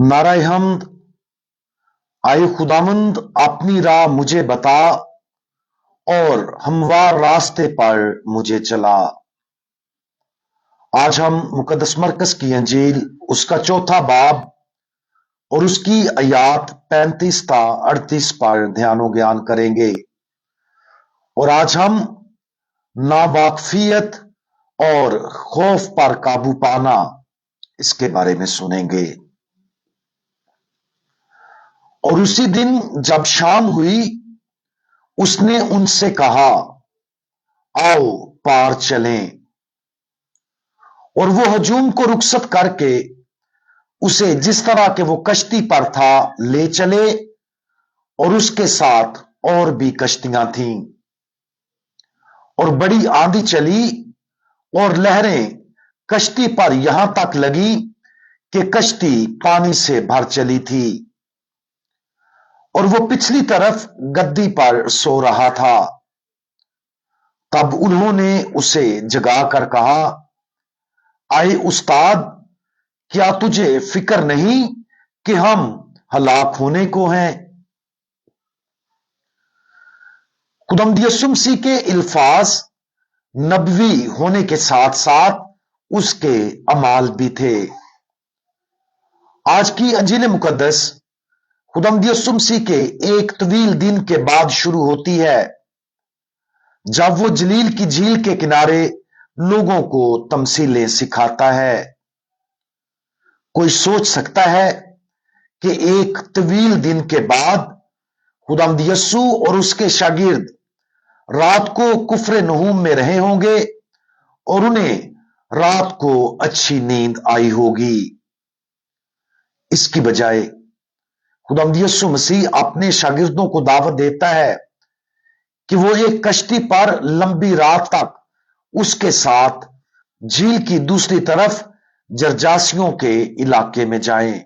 नाराय हमद। आए खुदावंद अपनी राह मुझे बता और हमवार रास्ते पर मुझे चला। आज हम मुकद्दस मरकस की अंजील उसका चौथा बाब और उसकी आयात 35 ता 38 पर ध्यान ज्ञान करेंगे। और आज हम नावाकफियत और खौफ पर काबू पाना इसके बारे में सुनेंगे। और उसी दिन जब शाम हुई उसने उनसे कहा, आओ पार चलें। और वो हजूम को रुखसत करके उसे जिस तरह के वो कश्ती पर था ले चले, और उसके साथ और भी कश्तियां थीं। और बड़ी आंधी चली और लहरें कश्ती पर यहां तक लगी कि कश्ती पानी से भर चली थी। और वो पिछली तरफ गद्दी पर सो रहा था। तब उन्होंने उसे जगाकर कहा, आए उस्ताद, क्या तुझे फिक्र नहीं कि हम हलाक होने को हैं? खुदावंद यीशु मसीह के इल्फाज नबवी होने के साथ साथ उसके अमाल भी थे। आज की अंजील मुकद्दस खुदावंद यीशु मसीह के एक तवील दिन के बाद शुरू होती है, जब वो जलील की झील के किनारे लोगों को तमसीलें सिखाता है। कोई सोच सकता है कि एक तवील दिन के बाद खुदावंद यीशु और उसके शागिर्द रात को कुफरे नहूम में रहे होंगे और उन्हें रात को अच्छी नींद आई होगी। इसकी बजाय खुदावंद यीशु मसीह अपने शागिर्दों को दावत देता है कि वो एक कश्ती पर लंबी रात तक उसके साथ झील की दूसरी तरफ जरजासियों के इलाके में जाएं।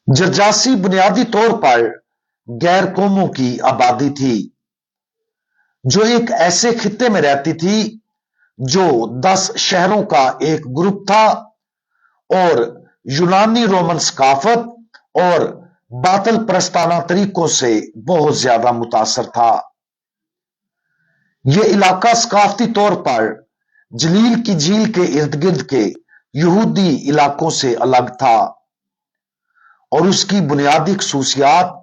जरजासी बुनियादी तौर पर गैर कौमों की आबादी थी, जो एक ऐसे खित्ते में रहती थी जो 10 शहरों का एक ग्रुप था और यूनानी रोमन सकाफत और बातल प्रस्ताना तरीकों से बहुत ज्यादा मुतासर था। यह इलाका सकाफती तौर पर जलील की झील के इर्द गिर्द के यहूदी इलाकों से अलग था और उसकी बुनियादी खसूसियात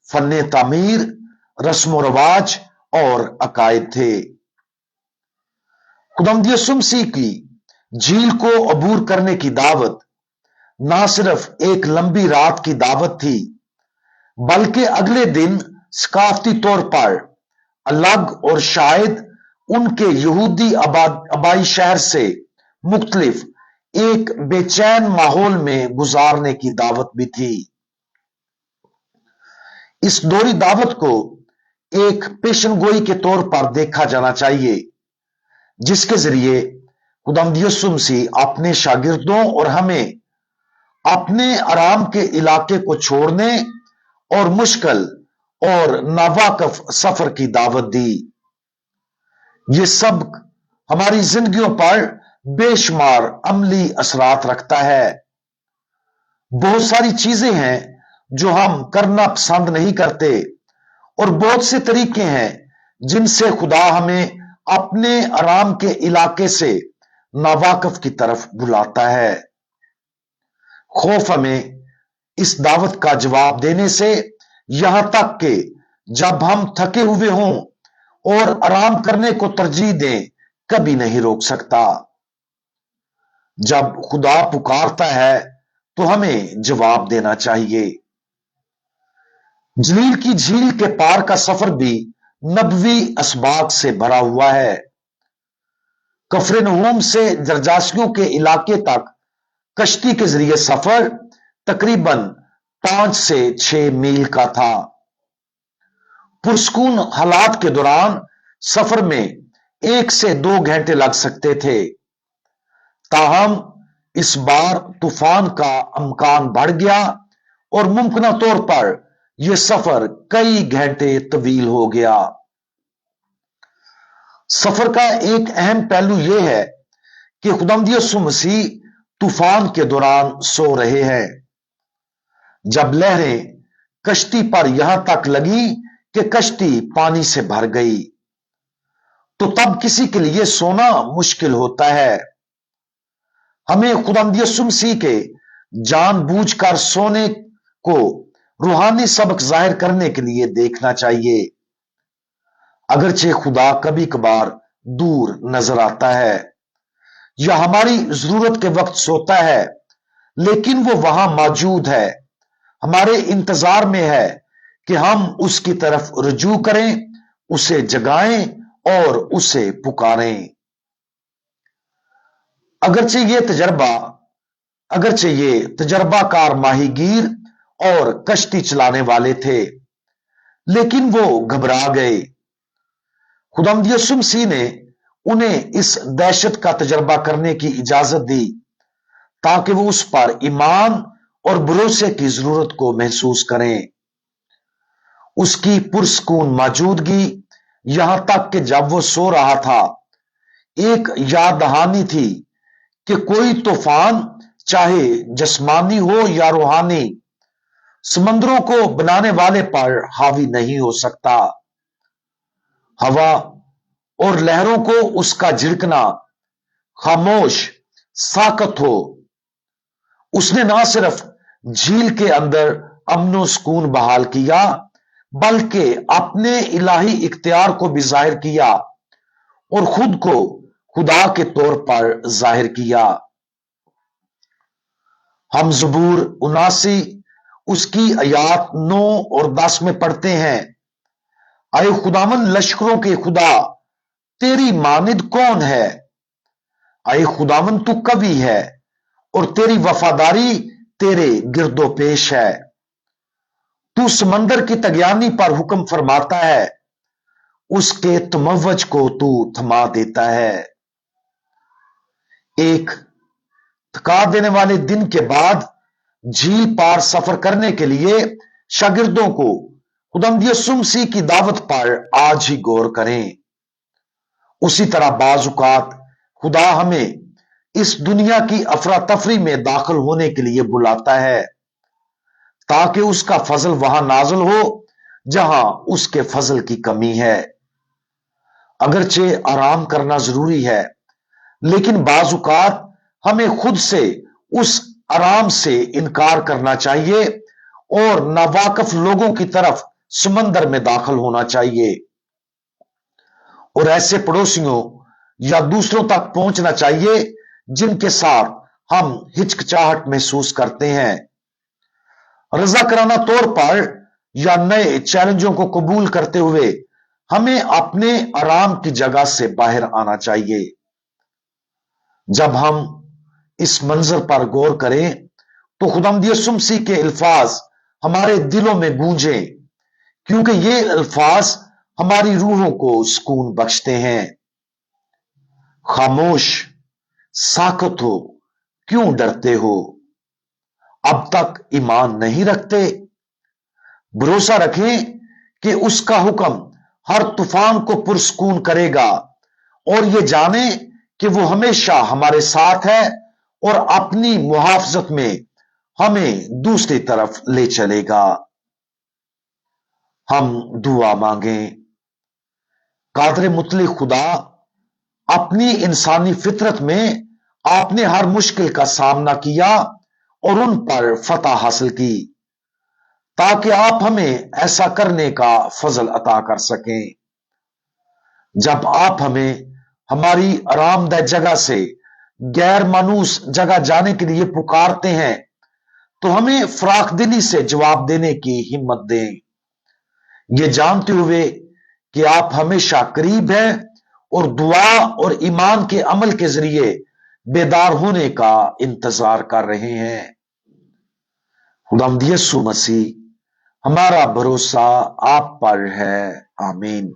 फन्ने तामीर, रस्म रवाज और अकायद थे। खुदावंद यीशु मसीह की झील को अबूर करने की दावत ना सिर्फ एक लंबी रात की दावत थी, बल्कि अगले दिन सकाफती तौर पर अलग और शायद उनके यहूदी आबाई शहर से मुख्तलिफ एक बेचैन माहौल में गुजारने की दावत भी थी। इस दोहरी दावत को एक पेशनगोई के तौर पर देखा जाना चाहिए, जिसके जरिए खुदावंद यीशु मसीह अपने शागिर्दों और हमें अपने आराम के इलाके को छोड़ने और मुश्किल और नावाकफ सफर की दावत दी। ये सब हमारी जिंदगियों पर बेशुमार अमली असरात रखता है। बहुत सारी चीजें हैं जो हम करना पसंद नहीं करते और बहुत से तरीके हैं जिनसे खुदा हमें अपने आराम के इलाके से नावाकफ की तरफ बुलाता है। खौफ हमें इस दावत का जवाब देने से यहां तक कि जब हम थके हुए हों और आराम करने को तरजीह दें, कभी नहीं रोक सकता। जब खुदा पुकारता है तो हमें जवाब देना चाहिए। जलील की झील के पार का सफर भी नबवी असबाक से भरा हुआ है। कफरनहूम से जरजासियों के इलाके तक कश्ती के जरिए सफर तकरीबन 5 से 6 मील का था। पुरस्कून हालात के दौरान सफर में 1 से 2 घंटे लग सकते थे। ताहम इस बार तूफान का अमकान बढ़ गया और मुमकिन तौर पर यह सफर कई घंटे तवील हो गया। सफर का एक अहम पहलू यह है कि खुदावंद यीशु मसीह तूफान के दौरान सो रहे हैं। जब लहरें कश्ती पर यहां तक लगी कि कश्ती पानी से भर गई, तो तब किसी के लिए सोना मुश्किल होता है। हमें खुदावंद यीशु मसीह के जानबूझकर सोने को रूहानी सबक जाहिर करने के लिए देखना चाहिए। अगरचे खुदा कभी कभार दूर नजर आता है या हमारी जरूरत के वक्त सोता है, लेकिन वो वहां मौजूद है, हमारे इंतजार में है कि हम उसकी तरफ रुजू करें, उसे जगाएं और उसे पुकारें। अगरचे ये तजर्बाकार माहीगीर और कश्ती चलाने वाले थे, लेकिन वो घबरा गए। खुदावंद यीशु मसीह ने उन्हें इस दहशत का तजर्बा करने की इजाजत दी ताकि वो उस पर ईमान और भरोसे की जरूरत को महसूस करें। उसकी पुरस्कून मौजूदगी, यहां तक कि जब वो सो रहा था, एक याद दहानी थी कि कोई तूफान, चाहे जिस्मानी हो या रूहानी, समंदरों को बनाने वाले पर हावी नहीं हो सकता। हवा और लहरों को उसका झिड़कना खामोश साकत हो। उसने ना सिर्फ झील के अंदर अमनो सुकून बहाल किया, बल्कि अपने इलाही इख्तियार को भी जाहिर किया और खुद को खुदा के तौर पर जाहिर किया। हम ज़बूर 79 उसकी आयात 9 और 10 में पढ़ते हैं, आए खुदावन लश्करों के खुदा, तेरी मानिद कौन है? आए खुदावन तू कवि है और तेरी वफादारी तेरे गिरदो पेश है। तू समंदर की तगयानी पर हुक्म फरमाता है, उसके तमव्वज को तू थमा देता है। एक थका देने वाले दिन के बाद झील पार सफर करने के लिए शागिर्दों को खुदावंद यीशु मसीह की दावत पर आज ही गौर करें। उसी तरह बाजुकात खुदा हमें इस दुनिया की अफरा तफरी में दाखिल होने के लिए बुलाता है ताकि उसका फजल वहां नाजल हो जहां उसके फजल की कमी है। अगरचे आराम करना जरूरी है, लेकिन बाजुकात हमें खुद से उस आराम से इनकार करना चाहिए और नावाकिफ लोगों की तरफ समंदर में दाखिल होना चाहिए और ऐसे पड़ोसियों या दूसरों तक पहुंचना चाहिए जिनके साथ हम हिचकिचाहट महसूस करते हैं। रजाकाराना तौर पर या नए चैलेंजों को कबूल करते हुए हमें अपने आराम की जगह से बाहर आना चाहिए। जब हम इस मंजर पर गौर करें तो खुदावंद यीशु मसीह के अल्फाज हमारे दिलों में गूंजे, क्योंकि ये अल्फाज हमारी रूहों को सुकून बख्शते हैं। खामोश साकत हो, क्यों डरते हो? अब तक ईमान नहीं रखते? भरोसा रखें कि उसका हुक्म हर तूफान को पुरस्कून करेगा और ये जाने कि वो हमेशा हमारे साथ है और अपनी मुहाफजत में हमें दूसरी तरफ ले चलेगा। हम दुआ मांगें। कादर मुतलिक खुदा, अपनी इंसानी फितरत में आपने हर मुश्किल का सामना किया और उन पर फतह हासिल की, ताकि आप हमें ऐसा करने का फजल अता कर सकें। जब आप हमें हमारी आरामदेह जगह से गैर मानूस जगह जाने के लिए पुकारते हैं, तो हमें फराख दिली से जवाब देने की हिम्मत दें, ये जानते हुए कि आप हमेशा करीब हैं और दुआ और ईमान के अमल के जरिए बेदार होने का इंतजार कर रहे हैं। खुदावंद यीशु मसीह, हमारा भरोसा आप पर है। आमीन।